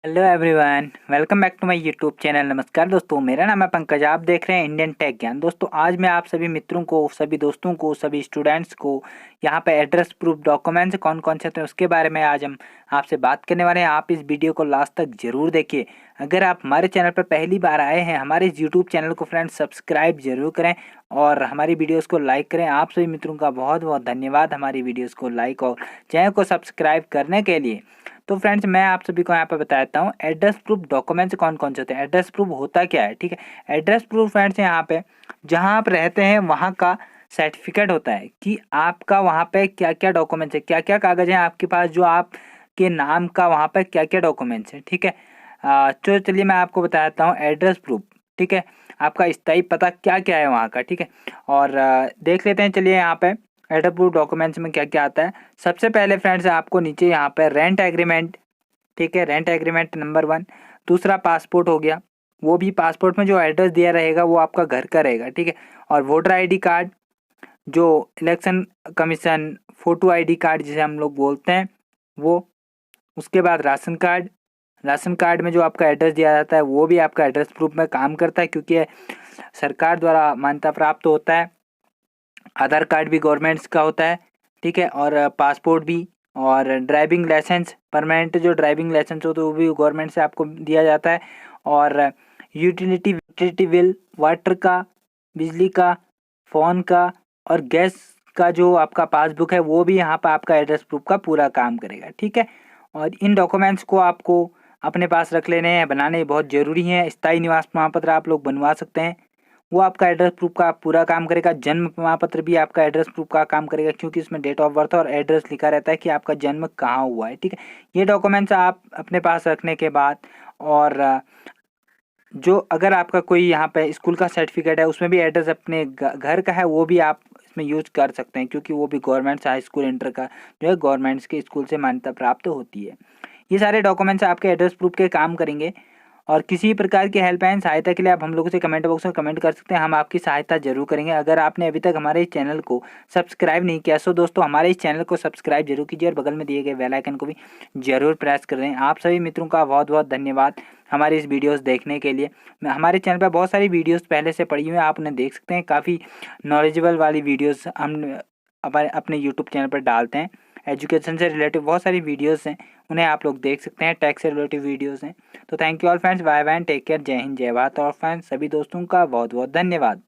Hello everyone, welcome back to my YouTube channel. नमस्कार दोस्तों, मेरा नाम है पंकज। आप देख रहे हैं इंडियन टेक ज्ञान। दोस्तों, आज मैं आप सभी मित्रों को, सभी दोस्तों को, सभी स्टूडेंट्स को यहाँ पे एड्रेस प्रूफ डॉक्यूमेंट्स कौन कौन से थे उसके बारे में आज हम आपसे बात करने वाले हैं। आप इस वीडियो को लास्ट तक जरूर देखिए। अगर आप हमारे चैनल पर पहली बार आए हैं, हमारे इस यूट्यूब चैनल को फ्रेंड्स सब्सक्राइब जरूर करें और हमारी वीडियोज़ को लाइक करें। आप सभी मित्रों का बहुत बहुत धन्यवाद हमारी वीडियोज़ को लाइक और चैनल को सब्सक्राइब करने के लिए। तो फ्रेंड्स, मैं आप सभी को यहाँ पे बताता हूँ एड्रेस प्रूफ डॉक्यूमेंट्स कौन कौन से होते हैं। एड्रेस प्रूफ होता क्या है, ठीक है। एड्रेस प्रूफ फ्रेंड्स यहाँ पे जहाँ आप रहते हैं वहाँ का सर्टिफिकेट होता है कि आपका वहाँ पे क्या क्या डॉक्यूमेंट्स है, क्या क्या कागज़ हैं आपके पास, जो आपके नाम का वहाँ पे क्या क्या डॉक्यूमेंट्स हैं, ठीक है। तो चलिए मैं आपको बताता हूँ एड्रेस प्रूफ, ठीक है। आपका स्थायी पता क्या क्या है वहाँ का, ठीक है। और देख लेते हैं, चलिए यहाँ पे एड्रेस प्रूफ डॉक्यूमेंट्स में क्या क्या आता है। सबसे पहले फ्रेंड्स आपको नीचे यहाँ पे रेंट एग्रीमेंट, ठीक है, रेंट एग्रीमेंट नंबर 1। दूसरा पासपोर्ट हो गया, वो भी पासपोर्ट में जो एड्रेस दिया रहेगा वो आपका घर का रहेगा, ठीक है। और वोटर आईडी कार्ड, जो election commission photo ID card जिसे हम लोग बोलते हैं वो। उसके बाद राशन कार्ड, राशन कार्ड में जो आपका एड्रेस दिया जाता है वो भी आपका एड्रेस प्रूफ में काम करता है, क्योंकि ये सरकार द्वारा मान्यता प्राप्त होता है। आधार कार्ड भी गवर्नमेंट्स का होता है, ठीक है। और पासपोर्ट भी, और ड्राइविंग लाइसेंस, परमानेंट जो ड्राइविंग लाइसेंस होता है वो भी गवर्नमेंट से आपको दिया जाता है। और यूटिलिटी बिल, वाटर का, बिजली का, फ़ोन का और गैस का जो आपका पासबुक है वो भी यहाँ पर आपका एड्रेस प्रूफ का पूरा काम करेगा, ठीक है। और इन डॉक्यूमेंट्स को आपको अपने पास रख लेने हैं, बनाने बहुत ज़रूरी हैं। स्थायी निवास प्रमाण पत्र आप लोग बनवा सकते हैं, वो आपका एड्रेस प्रूफ का पूरा काम करेगा। जन्म प्रमाण पत्र भी आपका एड्रेस प्रूफ का काम करेगा, क्योंकि इसमें डेट ऑफ बर्थ और एड्रेस लिखा रहता है कि आपका जन्म कहाँ हुआ है, ठीक है। ये डॉक्यूमेंट्स आप अपने पास रखने के बाद, और जो अगर आपका कोई यहाँ पे स्कूल का सर्टिफिकेट है उसमें भी एड्रेस अपने घर का है, वो भी आप इसमें यूज कर सकते हैं, क्योंकि वो भी गवर्नमेंट हाई स्कूल इंटर का जो है गवर्नमेंट्स के स्कूल से मान्यता प्राप्त होती है। ये सारे डॉक्यूमेंट्स आपके एड्रेस प्रूफ के काम करेंगे। और किसी प्रकार की हेल्पलाइन सहायता के लिए आप हम लोगों से कमेंट बॉक्स में कमेंट कर सकते हैं, हम आपकी सहायता जरूर करेंगे। अगर आपने अभी तक हमारे इस चैनल को सब्सक्राइब नहीं किया तो दोस्तों हमारे इस चैनल को सब्सक्राइब जरूर कीजिए और बगल में दिए गए बेल आइकन को भी जरूर प्रेस कर दें। आप सभी मित्रों का बहुत बहुत धन्यवाद हमारी इस वीडियोस देखने के लिए। हमारे चैनल पर बहुत सारी वीडियोस पहले से पड़ी हुई हैं, आप उन्हें देख सकते हैं। काफ़ी नॉलेजेबल वाली वीडियोस हम अपने यूट्यूब चैनल पर डालते हैं। एजुकेशन से रिलेटेड बहुत सारी वीडियोस हैं, उन्हें आप लोग देख सकते हैं। टैक्स से रिलेटेड वीडियोस हैं। तो thank you all friends, bye bye, take care, जय हिंद, जय भारत। और फ्रेंड्स सभी दोस्तों का बहुत बहुत धन्यवाद।